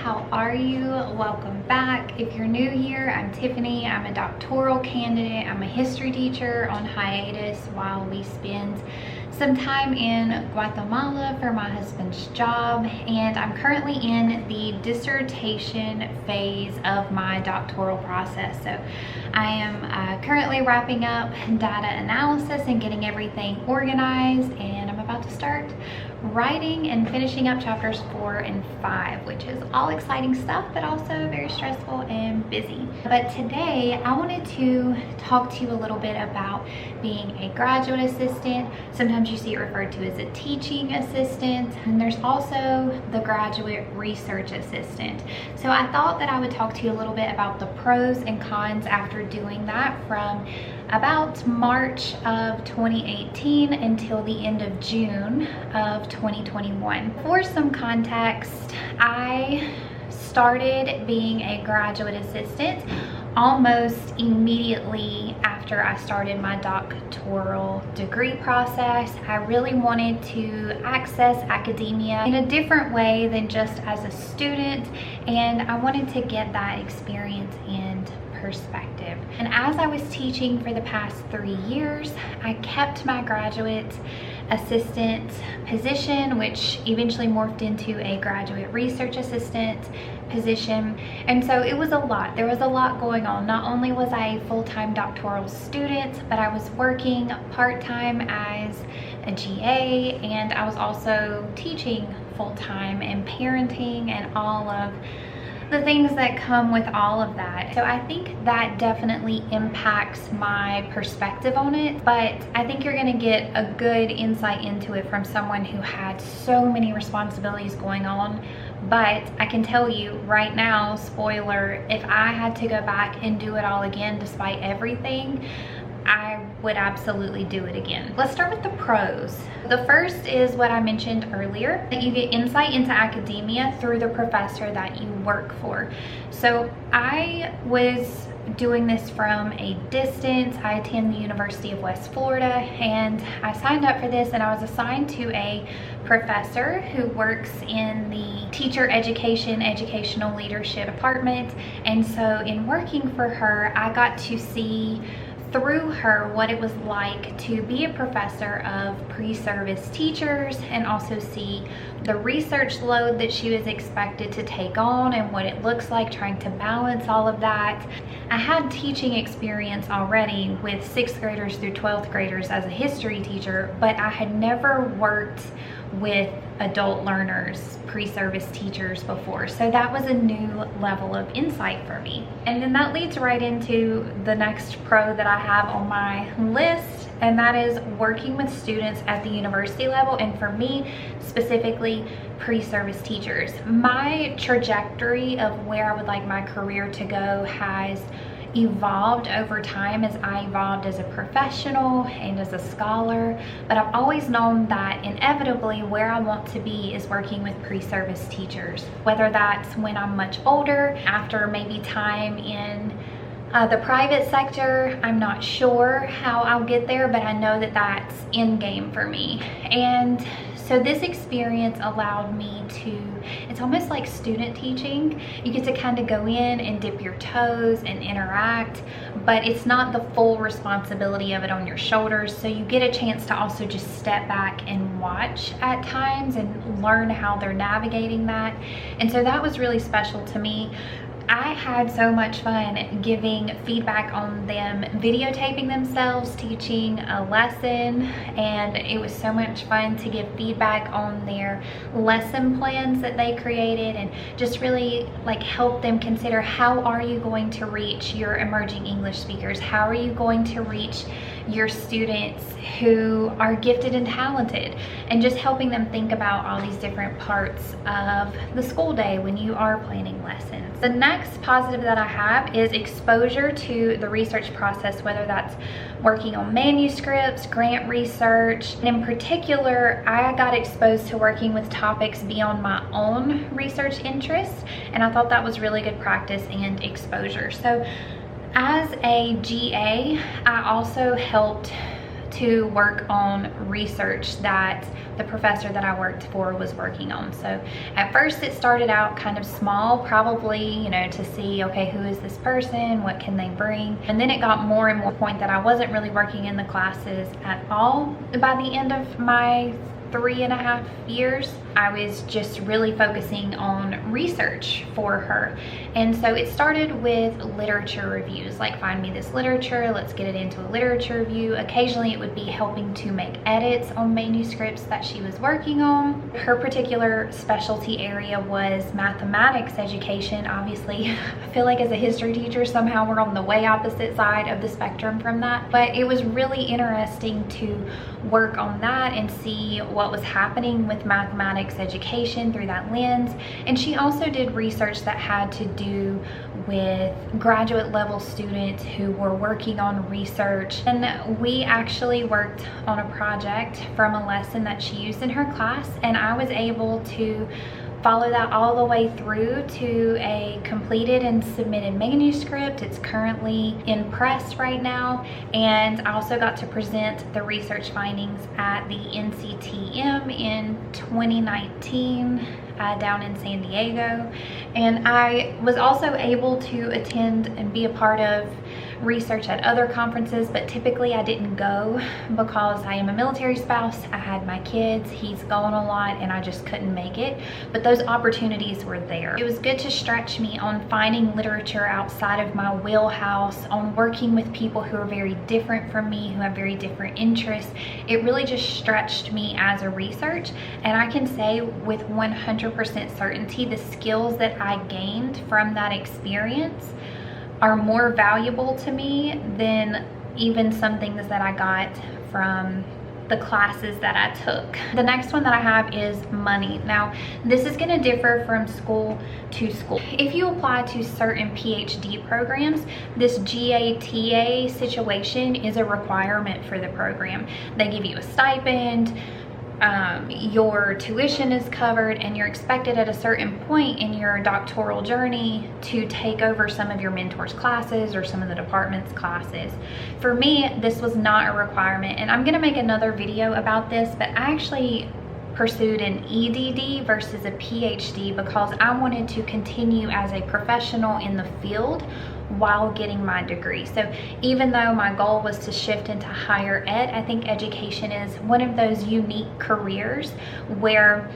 how are you? Welcome back. If you're new here, I'm Tiffany. I'm a doctoral candidate. I'm a history teacher on hiatus while we spend some time in Guatemala for my husband's job, and I'm currently in the dissertation phase of my doctoral process. So I am currently wrapping up data analysis and getting everything organized, and I'm about to start writing and finishing up chapters 4 and 5, which is all exciting stuff, but also very stressful and busy. But today I wanted to talk to you a little bit about being a graduate assistant. Sometimes you see it referred to as a teaching assistant, and there's also the graduate research assistant. So I thought that I would talk to you a little bit about the pros and cons after doing that from about March of 2018 until the end of June of 2021. For some context, I started being a graduate assistant almost immediately after I started my doctoral degree process. I really wanted to access academia in a different way than just as a student, and I wanted to get that experience and perspective. And as I was teaching for the past 3 years, I kept my graduate assistant position, which eventually morphed into a graduate research assistant position. And so it was a lot. There was a lot going on. Not only was I a full-time doctoral student, but I was working part-time as a GA, and I was also teaching full-time and parenting and all of the things that come with all of that. So I think that definitely impacts my perspective on it, but I think you're gonna get a good insight into it from someone who had so many responsibilities going on. But I can tell you right now, spoiler, if I had to go back and do it all again despite everything, I would absolutely do it again. Let's start with the pros. The first is what I mentioned earlier, that you get insight into academia through the professor that you work for. So I was doing this from a distance. I attend the University of West Florida, and I signed up for this, and I was assigned to a professor who works in the teacher education, educational leadership department. And so in working for her, I got to see through her what it was like to be a professor of pre-service teachers, and also see the research load that she was expected to take on and what it looks like trying to balance all of that. I had teaching experience already with 6th graders through 12th graders as a history teacher, but I had never worked with adult learners, pre-service teachers before. So that was a new level of insight for me. And then that leads right into the next pro that I have on my list, and that is working with students at the university level, and for me specifically, pre-service teachers. My trajectory of where I would like my career to go has evolved over time as I evolved as a professional and as a scholar, but I've always known that inevitably where I want to be is working with pre-service teachers, whether that's when I'm much older, after maybe time in the private sector. I'm not sure how I'll get there, but I know that that's end game for me. And so this experience allowed me to, it's almost like student teaching. You get to kind of go in and dip your toes and interact, but it's not the full responsibility of it on your shoulders. So you get a chance to also just step back and watch at times and learn how they're navigating that. And so that was really special to me. I had so much fun giving feedback on them videotaping themselves teaching a lesson, and it was so much fun to give feedback on their lesson plans that they created, and just really like help them consider, how are you going to reach your emerging English speakers? How are you going to reach your students who are gifted and talented? And just helping them think about all these different parts of the school day when you are planning lessons. The next positive that I have is exposure to the research process, whether that's working on manuscripts, grant research. And in particular, I got exposed to working with topics beyond my own research interests, and I thought that was really good practice and exposure. So as a GA, I also helped to work on research that the professor that I worked for was working on. So at first it started out kind of small, probably, you know, to see, okay, who is this person? What can they bring? And then it got more and more to the point that I wasn't really working in the classes at all. By the end of my 3.5 years, I was just really focusing on research for her. And so it started with literature reviews, like find me this literature, let's get it into a literature review. Occasionally it would be helping to make edits on manuscripts that she was working on. Her particular specialty area was mathematics education. Obviously, I feel like as a history teacher, somehow we're on the way opposite side of the spectrum from that. But it was really interesting to work on that and see what was happening with mathematics education through that lens. And she also did research that had to do with graduate level students who were working on research. And we actually worked on a project from a lesson that she used in her class, and I was able to follow that all the way through to a completed and submitted manuscript. It's currently in press right now, and I also got to present the research findings at the NCTM in 2019 down in San Diego. And I was also able to attend and be a part of research at other conferences, but typically I didn't go because I am a military spouse. I had my kids, he's gone a lot, and I just couldn't make it. But those opportunities were there. It was good to stretch me on finding literature outside of my wheelhouse, on working with people who are very different from me, who have very different interests. It really just stretched me as a research, and I can say with 100% certainty the skills that I gained from that experience are more valuable to me than even some things that I got from the classes that I took. The next one that I have is money. Now, this is going to differ from school to school. If you apply to certain PhD programs, this GATA situation is a requirement for the program. They give you a stipend, your tuition is covered, and you're expected at a certain point in your doctoral journey to take over some of your mentor's classes or some of the department's classes. For me, this was not a requirement, and I'm going to make another video about this, but I actually pursued an EDD versus a PhD because I wanted to continue as a professional in the field while getting my degree. So even though my goal was to shift into higher ed, I think education is one of those unique careers where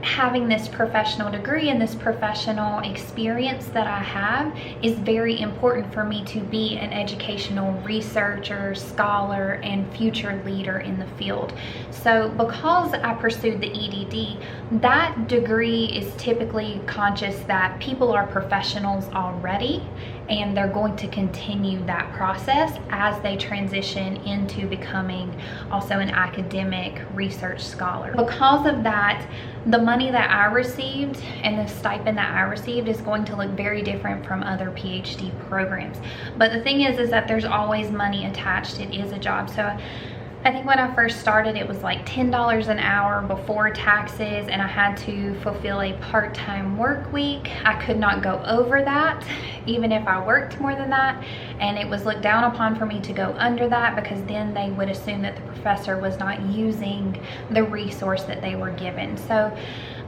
having this professional degree and this professional experience that I have is very important for me to be an educational researcher, scholar, and future leader in the field. So because I pursued the EDD, that degree is typically conscious that people are professionals already, and they're going to continue that process as they transition into becoming also an academic research scholar. Because of that, the money that I received and the stipend that I received is going to look very different from other PhD programs. But the thing is that there's always money attached. It is a job. So I think when I first started, it was like $10 an hour before taxes, and I had to fulfill a part-time work week. I could not go over that, even if I worked more than that, and it was looked down upon for me to go under that because then they would assume that the professor was not using the resource that they were given. So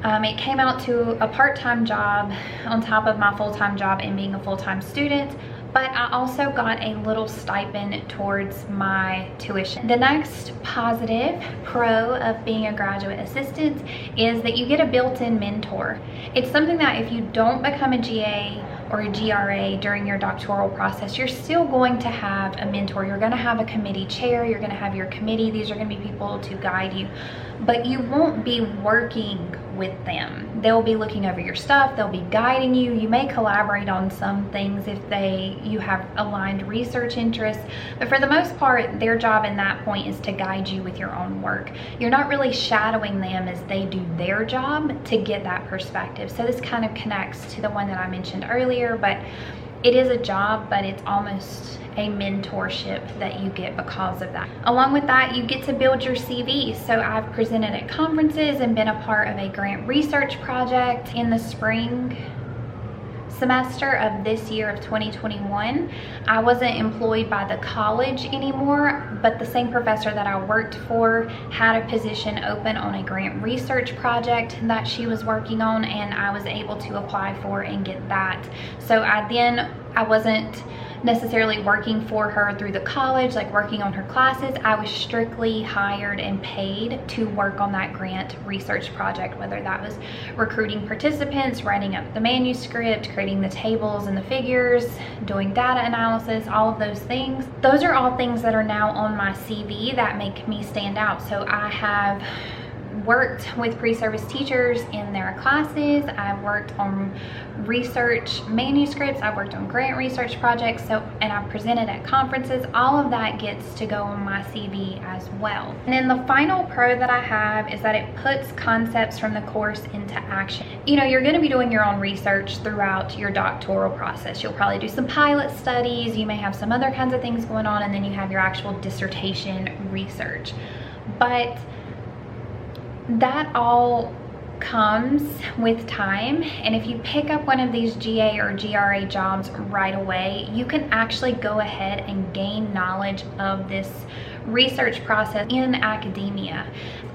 it came out to a part-time job on top of my full-time job and being a full-time student. But I also got a little stipend towards my tuition. The next positive pro of being a graduate assistant is that you get a built-in mentor. It's something that if you don't become a GA or a GRA during your doctoral process, you're still going to have a mentor. You're going to have a committee chair, you're going to have your committee. These are going to be people to guide you, but you won't be working with them. They'll be looking over your stuff, they'll be guiding you. You may collaborate on some things if you have aligned research interests, but for the most part, their job in that point is to guide you with your own work. You're not really shadowing them as they do their job to get that perspective. So this kind of connects to the one that I mentioned earlier, but it is a job, but it's almost a mentorship that you get because of that. Along with that, you get to build your CV. So I've presented at conferences and been a part of a grant research project in the spring. semester of this year of 2021, I wasn't employed by the college anymore, but the same professor that I worked for had a position open on a grant research project that she was working on, and I was able to apply for and get that. So I wasn't necessarily working for her through the college, like working on her classes. I was strictly hired and paid to work on that grant research project, whether that was recruiting participants, writing up the manuscript, creating the tables and the figures, doing data analysis, all of those things. Those are all things that are now on my CV that make me stand out. So I have worked with pre-service teachers in their classes. I've worked on research manuscripts. I've worked on grant research projects. And I've presented at conferences. All of that gets to go on my CV as well. And then the final pro that I have is that it puts concepts from the course into action. You know, you're going to be doing your own research throughout your doctoral process. You'll probably do some pilot studies. You may have some other kinds of things going on, and then you have your actual dissertation research. But that all comes with time, and if you pick up one of these GA or GRA jobs right away, you can actually go ahead and gain knowledge of this research process in academia.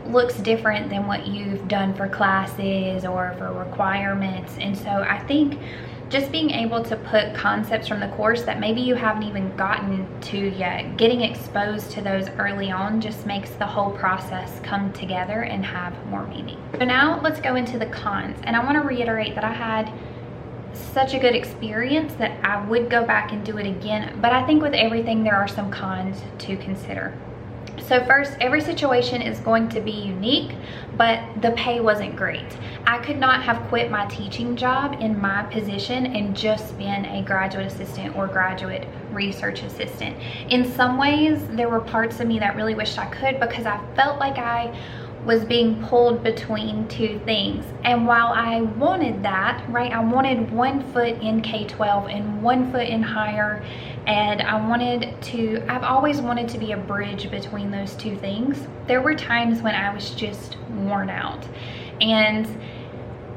Looks different than what you've done for classes or for requirements. And so I think just being able to put concepts from the course that maybe you haven't even gotten to yet, getting exposed to those early on just makes the whole process come together and have more meaning. So now let's go into the cons. And I want to reiterate that I had such a good experience that I would go back and do it again. But I think with everything, there are some cons to consider. So first, every situation is going to be unique, but the pay wasn't great. I could not have quit my teaching job in my position and just been a graduate assistant or graduate research assistant. In some ways, there were parts of me that really wished I could, because I felt like I was being pulled between two things. And while I wanted that, right, I wanted 1 foot in K-12 and 1 foot in higher ed. I've always wanted to be a bridge between those two things. There were times when I was just worn out, and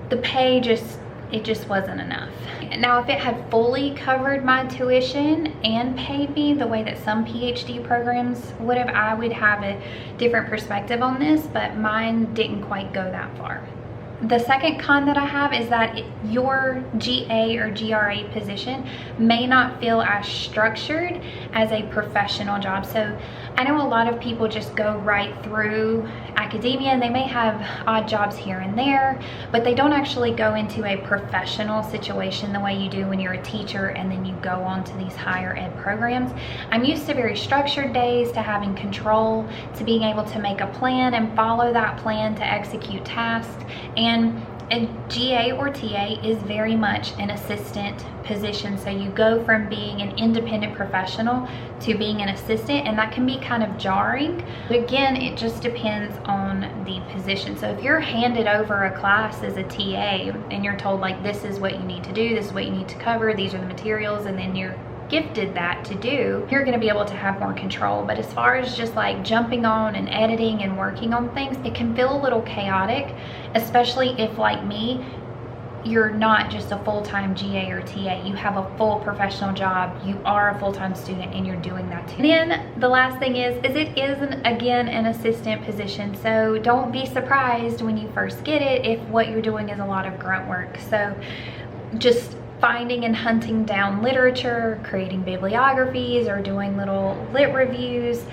the pay it just wasn't enough. Now, if it had fully covered my tuition and paid me the way that some PhD programs would have, I would have a different perspective on this, but mine didn't quite go that far. The second con that I have is that your GA or GRA position may not feel as structured as a professional job. So I know a lot of people just go right through academia, and they may have odd jobs here and there, but they don't actually go into a professional situation the way you do when you're a teacher and then you go on to these higher ed programs. I'm used to very structured days, to having control, to being able to make a plan and follow that plan to execute tasks. And a GA or TA is very much an assistant position. So you go from being an independent professional to being an assistant, and that can be kind of jarring. But again, it just depends on the position. So if you're handed over a class as a TA and you're told, like, this is what you need to do, this is what you need to cover, these are the materials, and then you're gifted that to do, you're going to be able to have more control. But as far as just like jumping on and editing and working on things, it can feel a little chaotic, especially if, like me, you're not just a full-time GA or TA. You have a full professional job, you are a full-time student, and you're doing that too. And then the last thing is it is again an assistant position. So don't be surprised when you first get it if what you're doing is a lot of grunt work. So just finding and hunting down literature, creating bibliographies, or doing little lit reviews,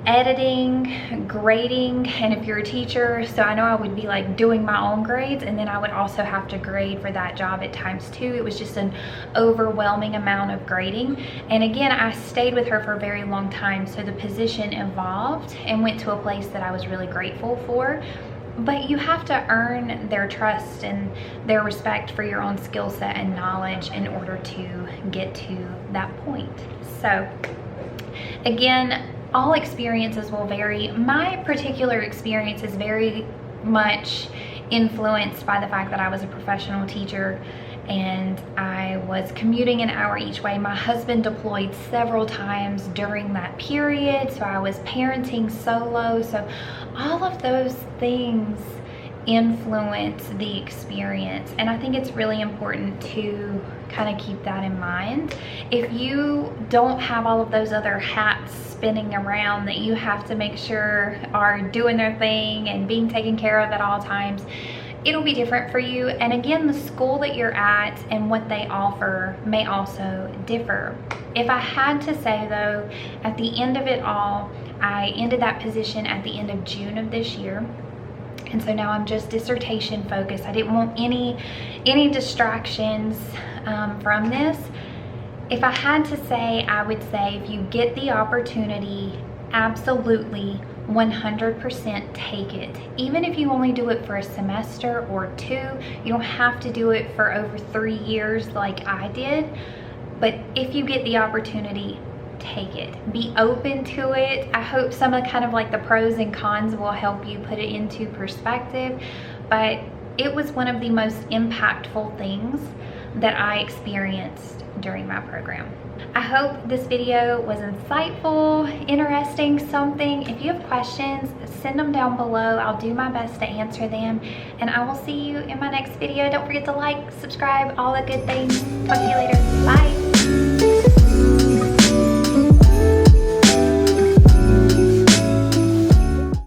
editing, grading. And if you're a teacher, so I know I would be like doing my own grades, and then I would also have to grade for that job at times too. It was just an overwhelming amount of grading. And again, I stayed with her for a very long time, so the position evolved and went to a place that I was really grateful for. But you have to earn their trust and their respect for your own skill set and knowledge in order to get to that point. So again, all experiences will vary. My particular experience is very much influenced by the fact that I was a professional teacher and I was commuting an hour each way. My husband deployed several times during that period, so I was parenting solo. So all of those things influence the experience. And I think it's really important to kind of keep that in mind. If you don't have all of those other hats spinning around that you have to make sure are doing their thing and being taken care of at all times, it'll be different for you. And again, the school that you're at and what they offer may also differ. If I had to say though, at the end of it all, I ended that position at the end of June of this year. And so now I'm just dissertation focused. I didn't want any distractions from this. If I had to say, I would say if you get the opportunity, absolutely 100% take it. Even if you only do it for a semester or two, you don't have to do it for over 3 years like I did. But if you get the opportunity, take it. Be open to it. I hope some of kind of like the pros and cons will help you put it into perspective. But it was one of the most impactful things that I experienced during my program. I hope this video was insightful, interesting, something. If you have questions, send them down below. I'll do my best to answer them. And I will see you in my next video. Don't forget to like, subscribe, all the good things. Talk to you later.